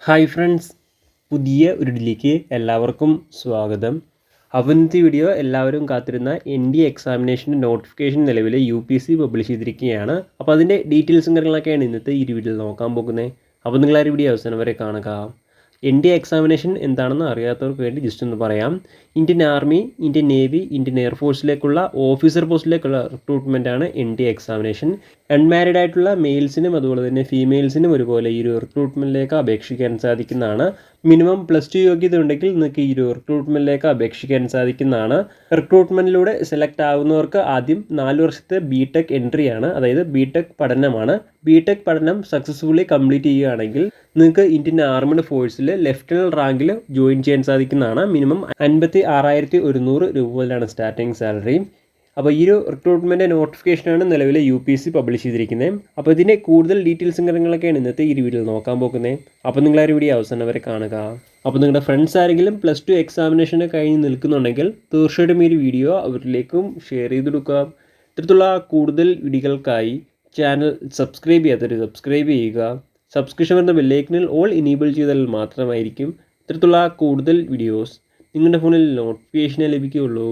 Hi friends, പുതിയ ഒരു ഇതിലേക്ക് എല്ലാവർക്കും സ്വാഗതം. അപ്പോൾ ഇന്നത്തെ വീഡിയോ എല്ലാവരും കാത്തിരുന്ന NDA എക്സാമിനേഷൻ്റെ നോട്ടിഫിക്കേഷൻ നിലവിൽ UPSC പബ്ലിഷ് ചെയ്തിരിക്കുകയാണ്. അപ്പോൾ അതിൻ്റെ ഡീറ്റെയിൽസും കാര്യങ്ങളൊക്കെയാണ് ഇന്നത്തെ ഈ വീഡിയോയിൽ നോക്കാൻ പോകുന്നത്. അപ്പോൾ നിങ്ങൾ ആ വീഡിയോ അവസാനം വരെ കാണുക. NDA എക്സാമിനേഷൻ എന്താണെന്ന് അറിയാത്തവർക്ക് വേണ്ടി ജസ്റ്റ് ഒന്ന് പറയാം. Indian army, Indian navy, Indian എയർഫോഴ്സിലേക്കുള്ള ഓഫീസർ പോസ്റ്റിലേക്കുള്ള റിക്രൂട്ട്മെൻറ്റാണ് NDA എക്സാമിനേഷൻ. അൺമാരീഡ് ആയിട്ടുള്ള മെയിൽസിനും അതുപോലെ തന്നെ ഫീമെയിൽസിനും ഒരുപോലെ ഈ ഒരു റിക്രൂട്ട്മെൻറ്റിലേക്ക് അപേക്ഷിക്കാൻ സാധിക്കുന്നതാണ്. മിനിമം +2 യോഗ്യത ഉണ്ടെങ്കിൽ നിങ്ങൾക്ക് ഈ ഒരു റിക്രൂട്ട്മെൻറ്റിലേക്ക് അപേക്ഷിക്കാൻ സാധിക്കുന്നതാണ്. റിക്രൂട്ട്മെൻറ്റിലൂടെ സെലക്ട് ആകുന്നവർക്ക് ആദ്യം 4 വർഷത്തെ BTech എൻട്രിയാണ്, അതായത് BTech പഠനമാണ്. BTech പഠനം സക്സസ്ഫുള്ളി കംപ്ലീറ്റ് ചെയ്യുകയാണെങ്കിൽ നിങ്ങൾക്ക് ഇന്ത്യൻ ആർമഡ് ഫോഴ്സിൽ ലെഫ്റ്റനൻറ്റ് റാങ്കിൽ ജോയിൻ ചെയ്യാൻ സാധിക്കുന്നതാണ്. മിനിമം 56,100 രൂപ മുതലാണ് സ്റ്റാർട്ടിംഗ് സാലറി. അപ്പോൾ ഈ ഒരു റിക്രൂട്ട്മെൻറ്റ് നോട്ടിഫിക്കേഷനാണ് നിലവിലെ UPSC പബ്ലിഷ് ചെയ്തിരിക്കുന്നത്. അപ്പോൾ ഇതിൻ്റെ കൂടുതൽ ഡീറ്റെയിൽസും കാര്യങ്ങളൊക്കെയാണ് ഇന്നത്തെ ഈ വീഡിയോയിൽ നോക്കാൻ പോകുന്നത്. അപ്പോൾ നിങ്ങൾ ആ വീഡിയോ അവസാനം വരെ കാണുക. അപ്പോൾ നിങ്ങളുടെ ഫ്രണ്ട്സ് ആരെങ്കിലും +2 എക്സാമിനേഷന് കഴിഞ്ഞ് നിൽക്കുന്നുണ്ടെങ്കിൽ തീർച്ചയായിട്ടും ഈ ഒരു വീഡിയോ അവരിലേക്കും ഷെയർ ചെയ്ത് കൊടുക്കുക. ഇത്തരത്തിലുള്ള കൂടുതൽ വീഡിയോകൾക്കായി ചാനൽ സബ്സ്ക്രൈബ് ചെയ്യാത്തവർ സബ്സ്ക്രൈബ് ചെയ്യുക. സബ്സ്ക്രിപ്ഷൻ എന്ന ബെല്ലൈക്കനിൽ ഓൾ ഇനേബിൾ ചെയ്താൽ മാത്രമായിരിക്കും ഇത്തരത്തിലുള്ള കൂടുതൽ വീഡിയോസ് നിങ്ങളുടെ ഫോണിൽ നോട്ടിഫിക്കേഷനെ ലഭിക്കുകയുള്ളൂ.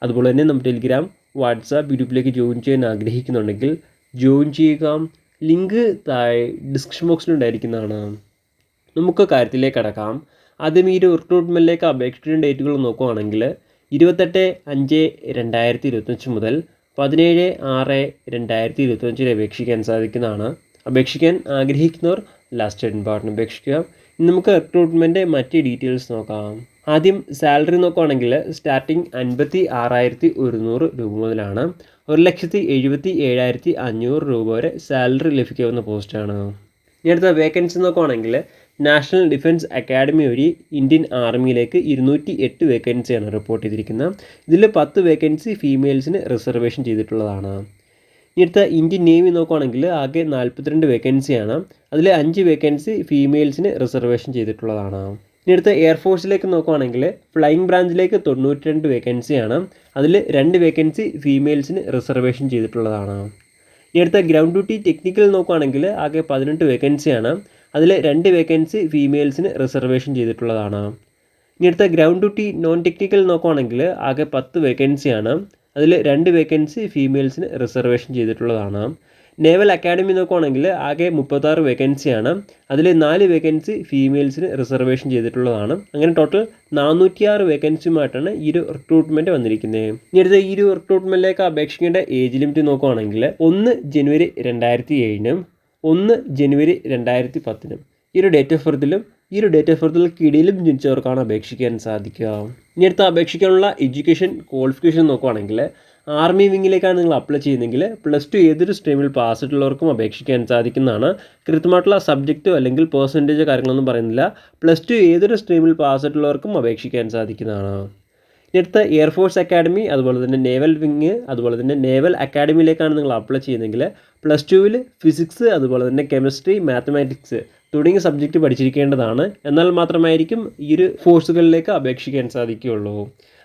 അതുപോലെ തന്നെ നമ്മുടെ ടെലിഗ്രാം, വാട്സാപ്പ്, യൂട്യൂബിലേക്ക് ജോയിൻ ചെയ്യാൻ ആഗ്രഹിക്കുന്നുണ്ടെങ്കിൽ ജോയിൻ ചെയ്യുക. ലിങ്ക് താഴെ ഡിസ്ക്രിപ്ഷൻ ബോക്സിലുണ്ടായിരിക്കുന്നതാണ്. നമുക്ക് കാര്യത്തിലേക്ക് കടക്കാം. ആദ്യം ഈ ഒരു റിക്രൂട്ട്മെൻറ്റിലേക്ക് അപേക്ഷിക്കുന്ന ഡേറ്റുകൾ നോക്കുകയാണെങ്കിൽ 28/5/2025 മുതൽ 17/6/2025 അപേക്ഷിക്കാൻ സാധിക്കുന്നതാണ്. അപേക്ഷിക്കാൻ ആഗ്രഹിക്കുന്നവർ ലാസ്റ്റ് ഡേറ്റ് പാർട്ടിന് അപേക്ഷിക്കുക. ഇനി നമുക്ക് റിക്രൂട്ട്മെൻറ്റ് മറ്റ് ഡീറ്റെയിൽസ് നോക്കാം. ആദ്യം സാലറി നോക്കുകയാണെങ്കിൽ സ്റ്റാർട്ടിംഗ് 56,100 രൂപ മുതലാണ് 1,77,500 രൂപ വരെ സാലറി ലഭിക്കാവുന്ന പോസ്റ്റാണ്. ഇനി അടുത്ത വേക്കൻസി നോക്കുകയാണെങ്കിൽ നാഷണൽ ഡിഫൻസ് അക്കാഡമി വഴി ഇന്ത്യൻ ആർമിയിലേക്ക് 208 വേക്കൻസിയാണ് റിപ്പോർട്ട് ചെയ്തിരിക്കുന്നത്. ഇതിൽ 10 വേക്കൻസി ഫീമെയിൽസിന് റിസർവേഷൻ ചെയ്തിട്ടുള്ളതാണ്. ഇനി അടുത്ത ഇന്ത്യൻ നേവി നോക്കുകയാണെങ്കിൽ ആകെ 42 വേക്കൻസിയാണ്. അതിൽ 5 വേക്കൻസി ഫീമെയിൽസിന് റിസർവേഷൻ ചെയ്തിട്ടുള്ളതാണ്. ഇനി അടുത്ത എയർഫോഴ്സിലേക്ക് നോക്കുകയാണെങ്കിൽ ഫ്ലൈയിങ് ബ്രാഞ്ചിലേക്ക് 92 വേക്കൻസിയാണ്. അതിൽ 2 വേക്കൻസി ഫീമെയിൽസിന് റിസർവേഷൻ ചെയ്തിട്ടുള്ളതാണ്. ഇനി അടുത്ത ഗ്രൗണ്ട് ഡ്യൂട്ടി ടെക്നിക്കൽ നോക്കുകയാണെങ്കിൽ ആകെ 18 വേക്കൻസിയാണ്. അതിൽ 2 വേക്കൻസി ഫീമെയിൽസിന് റിസർവേഷൻ ചെയ്തിട്ടുള്ളതാണ്. ഇനി അടുത്ത ഗ്രൗണ്ട് ഡ്യൂട്ടി നോൺ ടെക്നിക്കൽ നോക്കുകയാണെങ്കിൽ ആകെ 10 വേക്കൻസിയാണ്. അതിൽ 2 വേക്കൻസി ഫീമെയിൽസിന് റിസർവേഷൻ ചെയ്തിട്ടുള്ളതാണ്. നേവൽ അക്കാഡമി നോക്കുകയാണെങ്കിൽ ആകെ 36 വേക്കൻസിയാണ്. അതിൽ 4 വേക്കൻസി ഫീമെയിൽസിന് റിസർവേഷൻ ചെയ്തിട്ടുള്ളതാണ്. അങ്ങനെ ടോട്ടൽ 406 വേക്കൻസിയുമായിട്ടാണ് ഈ ഒരു റിക്രൂട്ട്മെൻറ്റ് വന്നിരിക്കുന്നത്. ഇനി അടുത്ത ഈ ഒരു റിക്രൂട്ട്മെൻറ്റിലേക്ക് അപേക്ഷിക്കേണ്ട ഏജ് ലിമിറ്റ് നോക്കുകയാണെങ്കിൽ 1 ജനുവരി 2007 1 ജനുവരി 2010 ഈ ഒരു ഡേറ്റ് ഓഫ് ബർത്തിലും ഈ ഒരു ഡേറ്റ് ഓഫ് ബർത്തിൽക്കിടയിലും ജനിച്ചവർക്കാണ് അപേക്ഷിക്കാൻ സാധിക്കുക. ഇനി അടുത്ത അപേക്ഷിക്കാനുള്ള എഡ്യൂക്കേഷൻ ക്വാളിഫിക്കേഷൻ നോക്കുകയാണെങ്കിൽ ആർമി വിങ്ങിലേക്കാണ് നിങ്ങൾ അപ്ലൈ ചെയ്യുന്നതെങ്കിൽ +2 ഏതൊരു സ്ട്രീമിൽ പാസ്സായിട്ടുള്ളവർക്കും അപേക്ഷിക്കാൻ സാധിക്കുന്നതാണ്. കൃത്യമായിട്ടുള്ള സബ്ജക്റ്റോ അല്ലെങ്കിൽ പെർസെൻറ്റേജോ കാര്യങ്ങളൊന്നും പറയുന്നില്ല. +2 ഏതൊരു സ്ട്രീമിൽ പാസ്സായിട്ടുള്ളവർക്കും അപേക്ഷിക്കാൻ സാധിക്കുന്നതാണ്. ഇനി അടുത്ത എയർഫോഴ്സ് അക്കാഡമി, അതുപോലെ തന്നെ നേവൽ വിങ്, അതുപോലെ തന്നെ നേവൽ അക്കാഡമിയിലേക്കാണ് നിങ്ങൾ അപ്ലൈ ചെയ്യുന്നതെങ്കിൽ +2 ഫിസിക്സ്, അതുപോലെ തന്നെ കെമിസ്ട്രി, മാത്തമാറ്റിക്സ് തുടങ്ങിയ സബ്ജക്റ്റ് പഠിച്ചിരിക്കേണ്ടതാണ്. എന്നാൽ മാത്രമായിരിക്കും ഈ ഒരു ഫോഴ്സുകളിലേക്ക് അപേക്ഷിക്കാൻ സാധിക്കുകയുള്ളൂ.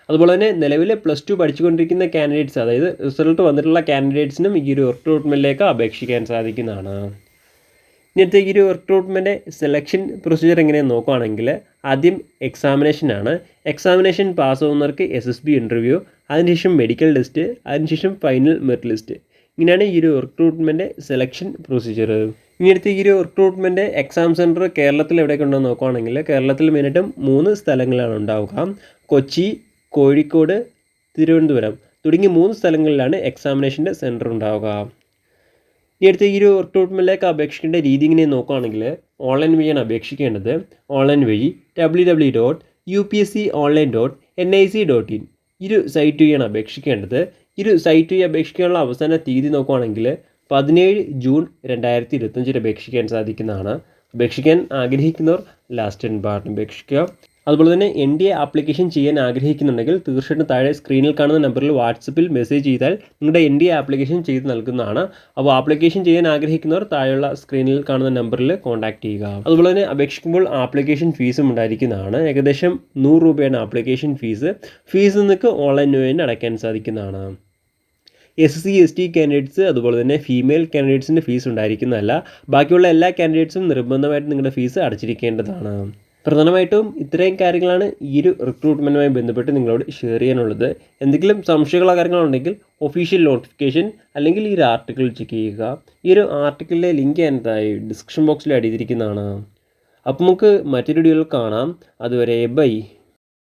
അതുപോലെ തന്നെ നിലവിലെ +2 പഠിച്ചുകൊണ്ടിരിക്കുന്ന കാൻഡിഡേറ്റ്സ്, അതായത് റിസൾട്ട് വന്നിട്ടുള്ള കാൻഡിഡേറ്റ്സിനും ഈ ഒരു റിക്രൂട്ട്മെൻറ്റിലേക്ക് അപേക്ഷിക്കാൻ സാധിക്കുന്നതാണ്. ഇന്നത്തെ ഈ ഒരു റിക്രൂട്ട്മെൻറ്റ് സെലക്ഷൻ പ്രൊസീജിയർ എങ്ങനെയെന്ന് നോക്കുകയാണെങ്കിൽ ആദ്യം എക്സാമിനേഷനാണ്. എക്സാമിനേഷൻ പാസ്സാവുന്നവർക്ക് SSB ഇൻ്റർവ്യൂ, അതിനുശേഷം മെഡിക്കൽ ടെസ്റ്റ്, അതിനുശേഷം ഫൈനൽ മെറിറ്റ് ലിസ്റ്റ്. ഇങ്ങനെയാണ് ഈ ഒരു റിക്രൂട്ട്മെൻറ്റ് സെലക്ഷൻ പ്രൊസീജിയർ. ഇങ്ങനത്തെ ഈ ഒരു റിക്രൂട്ട്മെൻറ്റ് എക്സാം സെൻറ്റർ കേരളത്തിൽ എവിടെയൊക്കെ ഉണ്ടെന്ന് നോക്കുകയാണെങ്കിൽ കേരളത്തിൽ മെയിനായിട്ടും 3 സ്ഥലങ്ങളാണ് ഉണ്ടാവുക. കൊച്ചി, കോഴിക്കോട്, തിരുവനന്തപുരം തുടങ്ങി 3 സ്ഥലങ്ങളിലാണ് എക്സാമിനേഷൻ്റെ സെൻറ്റർ ഉണ്ടാവുക. ഈ അടുത്ത ഈ ഒരു റിക്രൂട്ട്മെൻറ്റിലേക്ക് അപേക്ഷിക്കേണ്ട രീതി ഇങ്ങനെ നോക്കുകയാണെങ്കിൽ ഓൺലൈൻ വഴിയാണ് അപേക്ഷിക്കേണ്ടത്. ഓൺലൈൻ വഴി www.upsconline.nic.in ഈ ഒരു സൈറ്റ് വഴിയാണ് അപേക്ഷിക്കേണ്ടത്. ഈ ഒരു സൈറ്റ് വഴി അപേക്ഷിക്കാനുള്ള അവസാന തീയതി നോക്കുകയാണെങ്കിൽ 17 ജൂൺ 2025 അപേക്ഷിക്കാൻ സാധിക്കുന്നതാണ്. അപേക്ഷിക്കാൻ ആഗ്രഹിക്കുന്നവർ ലാസ്റ്റ് പാർട്ടിന് അപേക്ഷിക്കുക. അതുപോലെ തന്നെ NDA ആപ്ലിക്കേഷൻ ചെയ്യാൻ ആഗ്രഹിക്കുന്നുണ്ടെങ്കിൽ തീർച്ചയായിട്ടും താഴെ സ്ക്രീനിൽ കാണുന്ന നമ്പറിൽ വാട്സപ്പിൽ മെസ്സേജ് ചെയ്താൽ നിങ്ങളുടെ NDA ആപ്ലിക്കേഷൻ ചെയ്ത് നൽകുന്നതാണ്. അപ്പോൾ ആപ്ലിക്കേഷൻ ചെയ്യാൻ ആഗ്രഹിക്കുന്നവർ താഴെയുള്ള സ്ക്രീനിൽ കാണുന്ന നമ്പറിൽ കോൺടാക്ട് ചെയ്യുക. അതുപോലെ തന്നെ അപേക്ഷിക്കുമ്പോൾ ആപ്ലിക്കേഷൻ ഫീസും ഉണ്ടായിരിക്കുന്നതാണ്. ഏകദേശം 100 രൂപയാണ് ആപ്ലിക്കേഷൻ ഫീസ്. നിങ്ങൾക്ക് ഓൺലൈൻ വഴി അടയ്ക്കാൻ സാധിക്കുന്നതാണ്. SC/ST കാൻഡിഡേറ്റ്സ് അതുപോലെ തന്നെ ഫീമെയിൽ കാൻഡിഡേറ്റ്സിൻ്റെ ഫീസ് ഉണ്ടായിരിക്കുന്നതല്ല. ബാക്കിയുള്ള എല്ലാ കാൻഡിഡേറ്റ്സും നിർബന്ധമായിട്ട് നിങ്ങളുടെ ഫീസ് അടച്ചിരിക്കേണ്ടതാണ്. പ്രധാനമായിട്ടും ഇത്രയും കാര്യങ്ങളാണ് ഈ ഒരു റിക്രൂട്ട്മെൻറ്റുമായി ബന്ധപ്പെട്ട് നിങ്ങളോട് ഷെയർ ചെയ്യാനുള്ളത്. എന്തെങ്കിലും സംശയങ്ങളോ കാര്യങ്ങളുണ്ടെങ്കിൽ ഒഫീഷ്യൽ നോട്ടിഫിക്കേഷൻ അല്ലെങ്കിൽ ഈ ഒരു ആർട്ടിക്കിൾ ചെക്ക് ചെയ്യുക. ഈ ഒരു ആർട്ടിക്കിളിലെ ലിങ്ക് ഞാൻ ഡിസ്ക്രിപ്ഷൻ ബോക്സിൽ അടിയിരിക്കുന്നതാണ്. അപ്പോൾ നമുക്ക് മറ്റൊരു വീഡിയോയിൽ കാണാം. അതുവരെ ബൈ.